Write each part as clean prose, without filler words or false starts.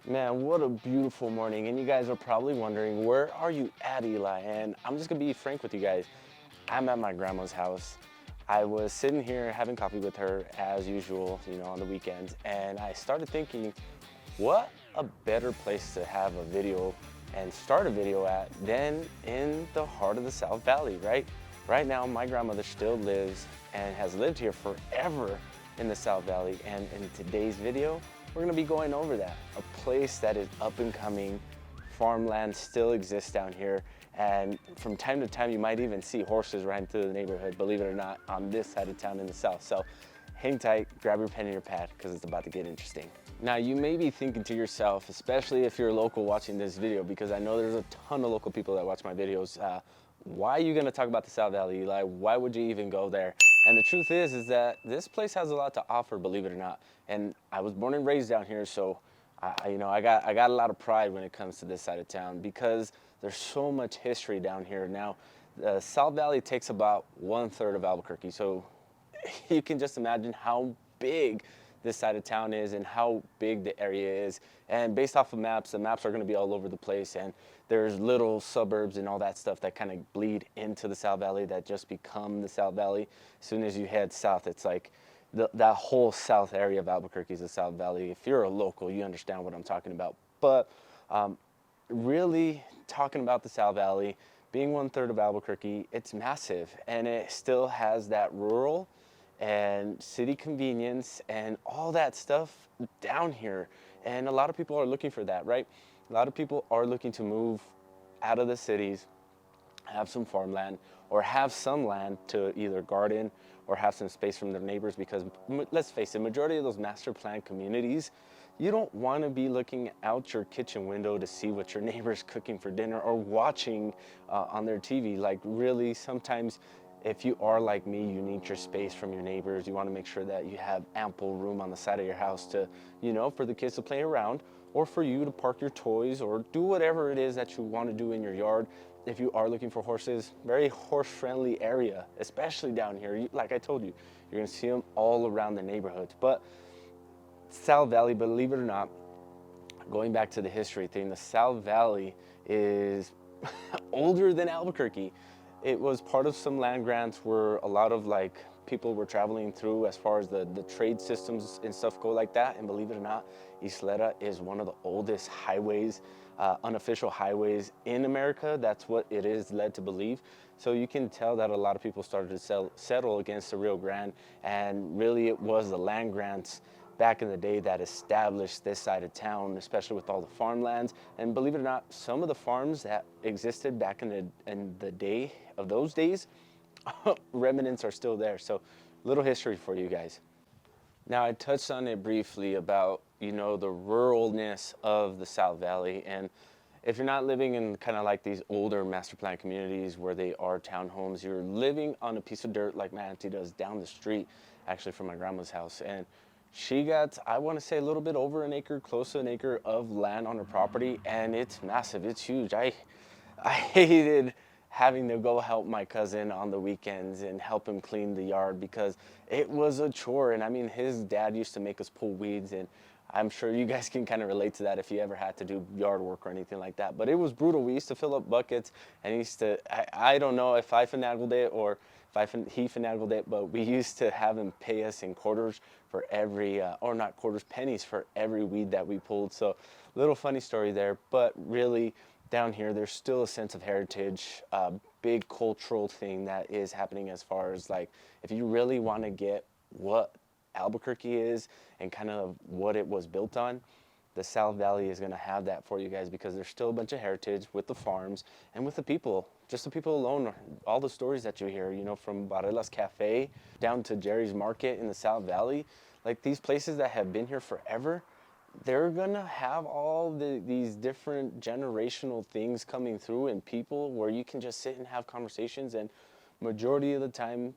Man, what a beautiful morning. And you guys are probably wondering, where are you at, Eli? And I'm just gonna be frank with you guys. I'm at my grandma's house. I was sitting here having coffee with her as usual, on the weekends. And I started thinking, what a better place to have a video and start a video at than in the heart of the South Valley, right? Right now, my grandmother still lives and has lived here forever in the South Valley. And in today's video, we're gonna be going over that. A place that is up and coming, farmland still exists down here. And from time to time, you might even see horses riding through the neighborhood, believe it or not, on this side of town in the South. So hang tight, grab your pen and your pad, because it's about to get interesting. Now, you may be thinking to yourself, especially if you're local watching this video, because I know there's a ton of local people that watch my videos, why are you gonna talk about the South Valley, Eli? Why would you even go there? And the truth is that this place has a lot to offer, believe it or not. And I was born and raised down here, so I got a lot of pride when it comes to this side of town because there's so much history down here. Now, the South Valley takes about 1/3 of Albuquerque, so you can just imagine how big this side of town is and how big the area is. And based off of maps, the maps are going to be all over the place, and there's little suburbs and all that stuff that kind of bleed into the South Valley that just become the South Valley. As soon as you head south, it's like that whole south area of Albuquerque is the South Valley. If you're a local, you understand what I'm talking about. But really talking about the South Valley, being 1/3 of Albuquerque, it's massive, and it still has that rural and city convenience and all that stuff down here. And a lot of people are looking for that, right? A lot of people are looking to move out of the cities, have some farmland, or have some land to either garden or have some space from their neighbors, because let's face it, majority of those master plan communities, you don't want to be looking out your kitchen window to see what your neighbor's cooking for dinner or watching on their TV. Like, really, sometimes if you are like me, you need your space from your neighbors. You want to make sure that you have ample room on the side of your house to, for the kids to play around, or for you to park your toys or do whatever it is that you want to do in your yard. If you are looking for horses, very horse-friendly area, especially down here. Like I told you, you're gonna see them all around the neighborhoods. But South Valley, believe it or not, going back to the history thing, the South Valley is older than Albuquerque. It was part of some land grants where a lot of people were traveling through as far as the trade systems and stuff go like that. And believe it or not, Isleta is one of the oldest highways, unofficial highways in America. That's what it is led to believe. So you can tell that a lot of people started to settle against the Rio Grande, and really it was the land grants back in the day that established this side of town, especially with all the farmlands. And believe it or not, some of the farms that existed back in the day of those days, remnants are still there. So little history for you guys. Now, I touched on it briefly about, the ruralness of the South Valley. And if you're not living in kind of like these older master plan communities where they are townhomes, you're living on a piece of dirt like my auntie does down the street, actually from my grandma's house. And she got, I want to say, a little bit over an acre, close to an acre of land on her property, and it's massive, it's huge. I hated having to go help my cousin on the weekends and help him clean the yard because it was a chore. And I mean, his dad used to make us pull weeds, and I'm sure you guys can kind of relate to that if you ever had to do yard work or anything like that. But it was brutal. We used to fill up buckets, and he used to, I don't know if I finagled it or he finagled it, but we used to have him pay us in quarters for every, or not quarters, pennies for every weed that we pulled. So little funny story there, but really down here, there's still a sense of heritage, big cultural thing that is happening as far as if you really want to get what Albuquerque is and kind of what it was built on, the South Valley is going to have that for you guys, because there's still a bunch of heritage with the farms and with the people. Just the people alone, all the stories that you hear, from Barelas Cafe down to Jerry's Market in the South Valley, like these places that have been here forever, they're gonna have all these different generational things coming through and people where you can just sit and have conversations. And majority of the time,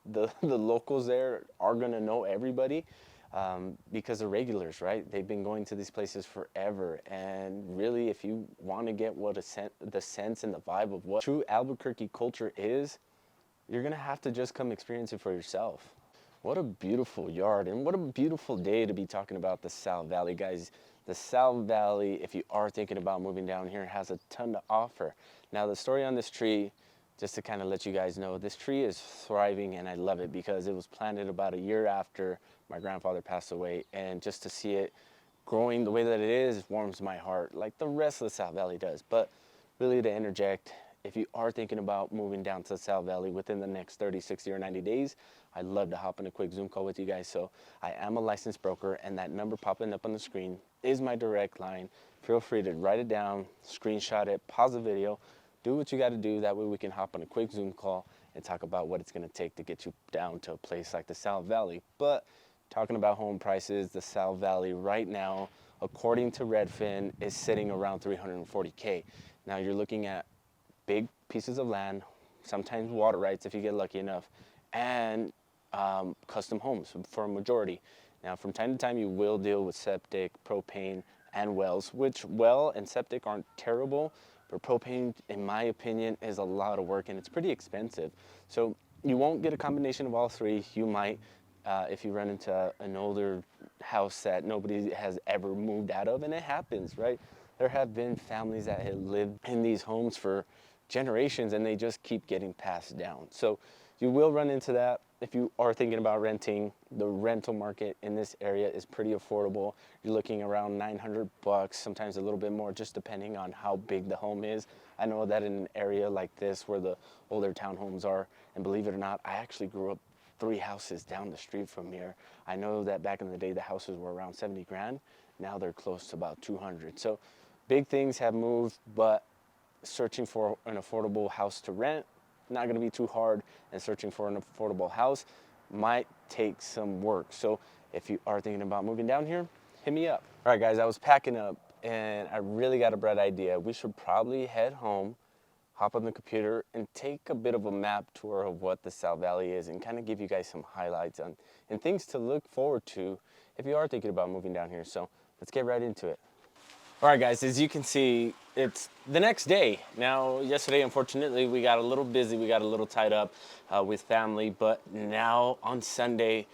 the locals there are gonna know everybody. Because they're regulars, right? They've been going to these places forever. And really, if you want to get what the sense and the vibe of what true Albuquerque culture is, you're going to have to just come experience it for yourself. What a beautiful yard, and what a beautiful day to be talking about the South Valley, guys. The South Valley, if you are thinking about moving down here, has a ton to offer. Now, the story on this tree, just to kind of let you guys know, this tree is thriving, and I love it because it was planted about a year after my grandfather passed away, and just to see it growing the way that it is warms my heart, like the rest of the South Valley does. But really, to interject, if you are thinking about moving down to the South Valley within the next 30, 60, or 90 days, I'd love to hop on a quick Zoom call with you guys. So I am a licensed broker, and that number popping up on the screen is my direct line. Feel free to write it down, screenshot it, pause the video, do what you got to do. That way we can hop on a quick Zoom call and talk about what it's going to take to get you down to a place like the South Valley. But talking about home prices, the South Valley right now, according to Redfin, is sitting around $340K. Now you're looking at big pieces of land, sometimes water rights if you get lucky enough, and custom homes for a majority. Now, from time to time, you will deal with septic, propane, and wells, which well and septic aren't terrible, but propane, in my opinion, is a lot of work and it's pretty expensive. So you won't get a combination of all three. You might, if you run into an older house that nobody has ever moved out of, and it happens, right? There have been families that have lived in these homes for generations and they just keep getting passed down. So you will run into that. If you are thinking about renting, the rental market in this area is pretty affordable. You're looking around $900, sometimes a little bit more, just depending on how big the home is. I know that in an area like this where the older townhomes are, and believe it or not, I actually grew up 3 houses down the street from here. I know that back in the day, the houses were around 70 grand. Now they're close to about 200. So big things have moved, but searching for an affordable house to rent, not going to be too hard, and searching for an affordable house might take some work. So if you are thinking about moving down here, hit me up. All right, guys, I was packing up and I really got a bright idea. We should probably head home, hop on the computer, and take a bit of a map tour of what the South Valley is and kind of give you guys some highlights on and things to look forward to if you are thinking about moving down here. So let's get right into it. All right, guys, as you can see, it's the next day. Now, yesterday, unfortunately, we got a little busy. We got a little tied up with family. But now on Sunday,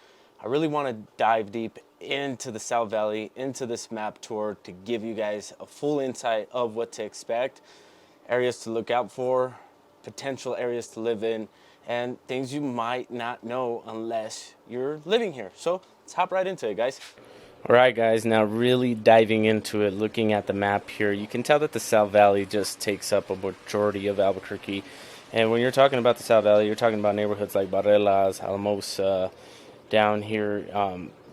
I really want to dive deep into the South Valley, into this map tour to give you guys a full insight of what to expect, areas to look out for, potential areas to live in, and things you might not know unless you're living here. So let's hop right into it, guys. All right, guys, now really diving into it, looking at the map here, you can tell that the South Valley just takes up a majority of Albuquerque. And when you're talking about the South Valley, you're talking about neighborhoods like Barrelas, Alamosa, down here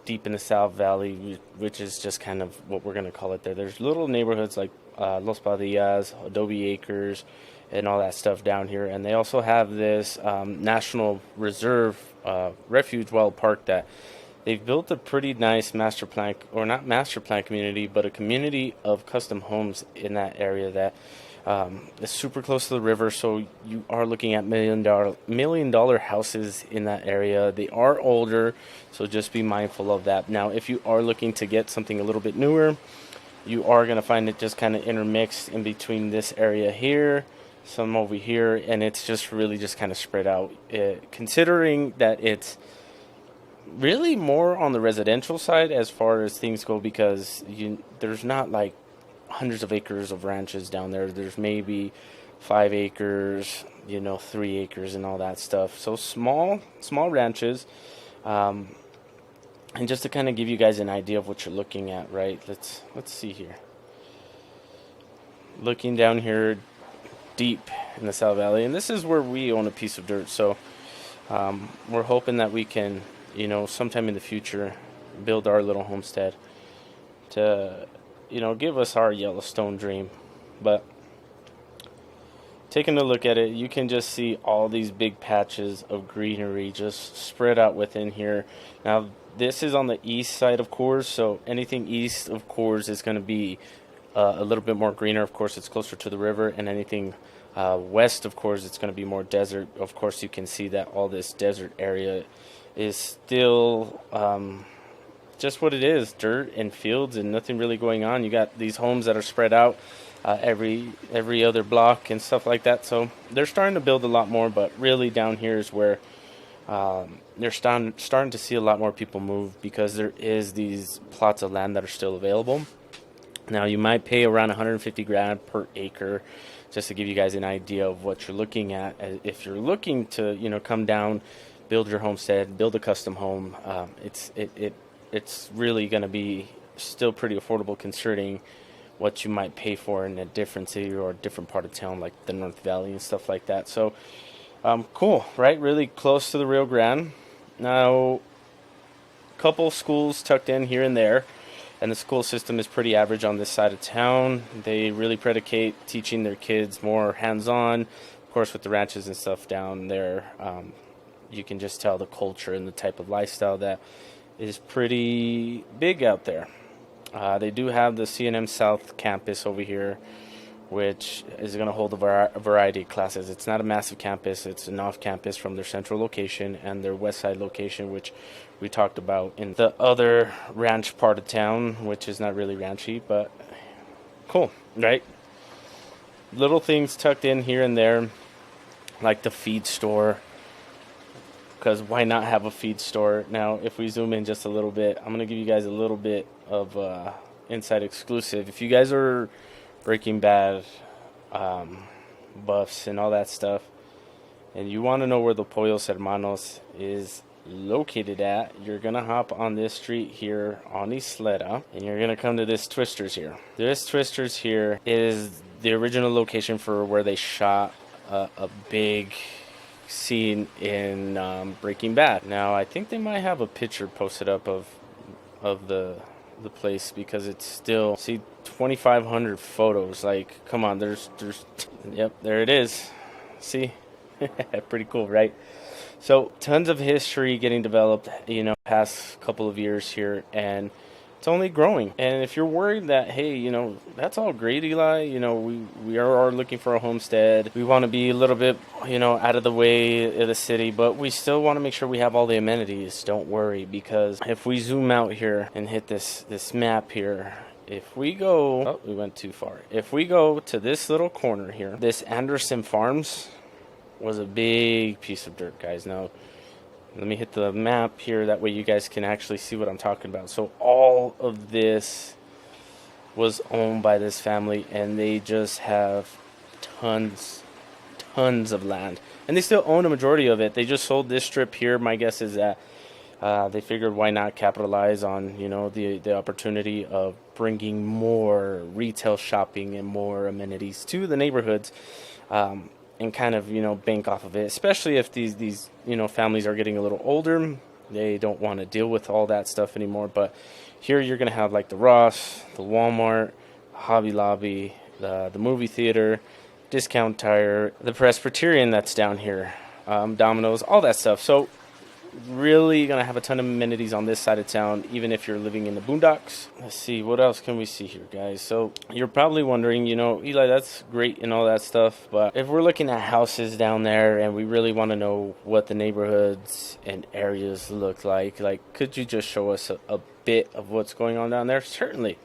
deep in the South Valley, which is just kind of what we're going to call it there. There's little neighborhoods like Los Padillas, Adobe Acres, and all that stuff down here. And they also have this National Reserve Refuge Wild Park that they've built a pretty nice master plan, or not master plan community, but a community of custom homes in that area that is super close to the river. So you are looking at million dollar houses in that area. They are older, so just be mindful of that. Now, if you are looking to get something a little bit newer, you are going to find it just kind of intermixed in between this area here, some over here, and it's just really just kind of spread out. Considering that it's really more on the residential side as far as things go, because there's not like hundreds of acres of ranches down there. There's maybe 5 acres, 3 acres and all that stuff. So small ranches. And just to kind of give you guys an idea of what you're looking at, right? Let's see here. Looking down here deep in the South Valley, and this is where we own a piece of dirt. So we're hoping that we can, sometime in the future, build our little homestead to, give us our Yellowstone dream. But taking a look at it, you can just see all these big patches of greenery just spread out within here. Now, this is on the east side of Coors, so anything east of Coors is going to be a little bit more greener. Of course, it's closer to the river, and anything west of Coors, it's going to be more desert. Of course, you can see that all this desert area is still just what it is, dirt and fields and nothing really going on. You got these homes that are spread out every other block and stuff like that. So they're starting to build a lot more, but really down here is where they're starting to see a lot more people move because there is these plots of land that are still available. Now, you might pay around 150 grand per acre, just to give you guys an idea of what you're looking at. If you're looking to, come down, build your homestead, build a custom home, it's really going to be still pretty affordable considering what you might pay for in a different city or a different part of town, like the North Valley and stuff like that. So, cool, right? Really close to the Rio Grande. Now, a couple schools tucked in here and there, and the school system is pretty average on this side of town. They really predicate teaching their kids more hands-on. Of course, with the ranches and stuff down there, you can just tell the culture and the type of lifestyle that is pretty big out there. They do have the C&M South campus over here, which is going to hold a variety of classes. It's not a massive campus. It's an off-campus from their central location and their west side location, which we talked about in the other ranch part of town, which is not really ranchy, but cool, right? Little things tucked in here and there, like the feed store, because why not have a feed store? Now, if we zoom in just a little bit, I'm going to give you guys a little bit of inside exclusive. If you guys are Breaking Bad buffs and all that stuff, and you want to know where the Pollos Hermanos is located at, you're going to hop on this street here on Isleta, and you're going to come to this Twisters here. This Twisters here is the original location for where they shot a big scene in Breaking Bad. Now, I think they might have a picture posted up of the place, because it's still, see, 2,500 photos. Like, come on, yep, there it is. See? Pretty cool, right? So, tons of history getting developed, past couple of years here, and it's only growing. And if you're worried that, hey, that's all great, Eli, we are looking for a homestead. We want to be a little bit, out of the way of the city, but we still want to make sure we have all the amenities. Don't worry, because if we zoom out here and hit this map here, if we go, oh, we went too far. If we go to this little corner here, this Anderson Farms was a big piece of dirt, guys. Now, let me hit the map here. That way you guys can actually see what I'm talking about. So all of this was owned by this family, and they just have tons of land. And they still own a majority of it. They just sold this strip here. My guess is that they figured, why not capitalize on, the opportunity of bringing more retail shopping and more amenities to the neighborhoods. And kind of, bank off of it, especially if these families are getting a little older. They don't want to deal with all that stuff anymore. But here you're going to have like the Ross, the Walmart, Hobby Lobby, the movie theater, Discount Tire, the Presbyterian that's down here, Domino's, all that stuff. So really going to have a ton of amenities on this side of town, even if you're living in the boondocks. Let's see, what else can we see here, guys? So you're probably wondering, Eli, that's great and all that stuff, but if we're looking at houses down there and we really want to know what the neighborhoods and areas look like, could you just show us a bit of what's going on down there? Certainly,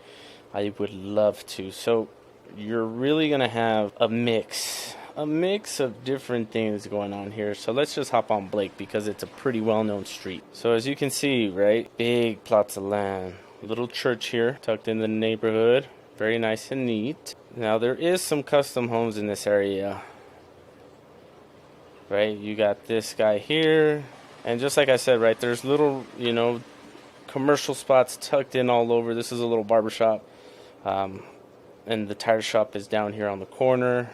I would love to. So you're really going to have a mix of different things going on here. So let's just hop on Blake, because it's a pretty well-known street. So as you can see, right, big plots of land, little church here tucked in the neighborhood, very nice and neat. Now there is some custom homes in this area, right? You got this guy here, and just like I said, right, there's little commercial spots tucked in all over. This is a little barber shop, and the tire shop is down here on the corner.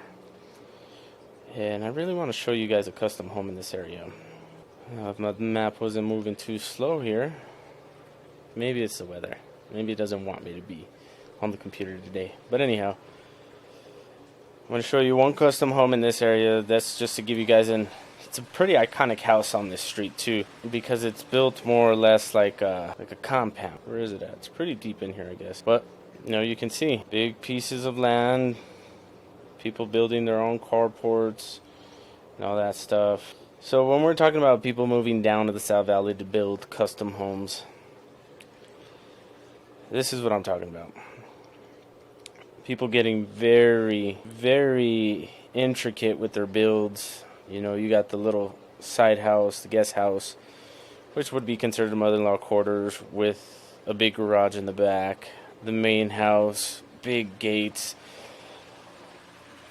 And I really want to show you guys a custom home in this area. If my map wasn't moving too slow here, maybe it's the weather. Maybe it doesn't want me to be on the computer today. But anyhow, I'm going to show you one custom home in this area. That's just to give you guys it's a pretty iconic house on this street too, because it's built more or less like a compound. Where is it at? It's pretty deep in here, I guess. But you can see big pieces of land. People building their own carports and all that stuff. So when we're talking about people moving down to the South Valley to build custom homes, this is what I'm talking about. People getting very, very intricate with their builds. You got the little side house, the guest house, which would be considered mother-in-law quarters with a big garage in the back, the main house, big gates.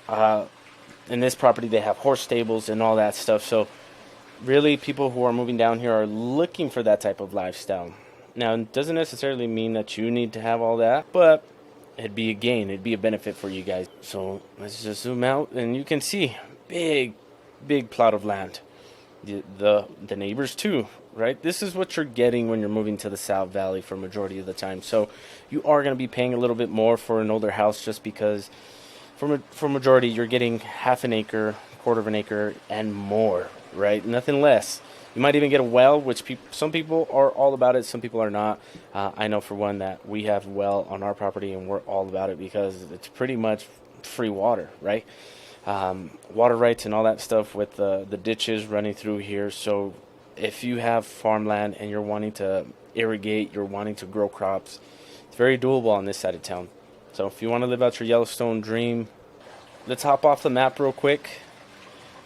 In this property, they have horse stables and all that stuff. So really, people who are moving down here are looking for that type of lifestyle. Now, it doesn't necessarily mean that you need to have all that, but it'd be a gain. It'd be a benefit for you guys. So let's just zoom out, and you can see big plot of land. The neighbors too, right? This is what you're getting when you're moving to the South Valley for majority of the time. So you are going to be paying a little bit more for an older house, just because for majority you're getting half an acre, quarter of an acre, and more, right? Nothing less. You might even get a well, which some people are all about it, some people are not. I know for one that we have a well on our property, and we're all about it because it's pretty much free water, right? Water rights and all that stuff with the ditches running through here. So if you have farmland and you're wanting to irrigate, you're wanting to grow crops, it's very doable on this side of town. So if you want to live out your Yellowstone dream, let's hop off the map real quick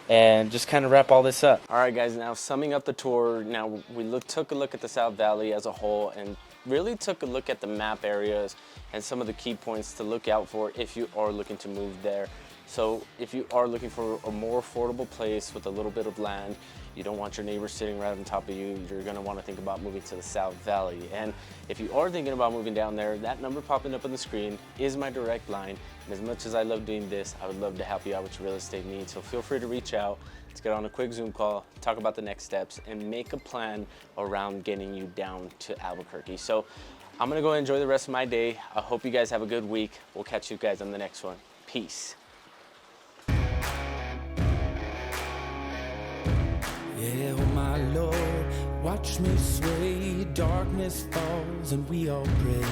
and just kind of wrap all this up. All right, guys, now summing up the tour, now we took a look at the South Valley as a whole and really took a look at the map areas and some of the key points to look out for if you are looking to move there. So if you are looking for a more affordable place with a little bit of land, you don't want your neighbors sitting right on top of you, you're gonna wanna think about moving to the South Valley. And if you are thinking about moving down there, that number popping up on the screen is my direct line. And as much as I love doing this, I would love to help you out with your real estate needs. So feel free to reach out. Let's get on a quick Zoom call, talk about the next steps, and make a plan around getting you down to Albuquerque. So I'm gonna go enjoy the rest of my day. I hope you guys have a good week. We'll catch you guys on the next one. Peace. Yeah, oh my Lord, watch me sway, darkness falls and we all pray.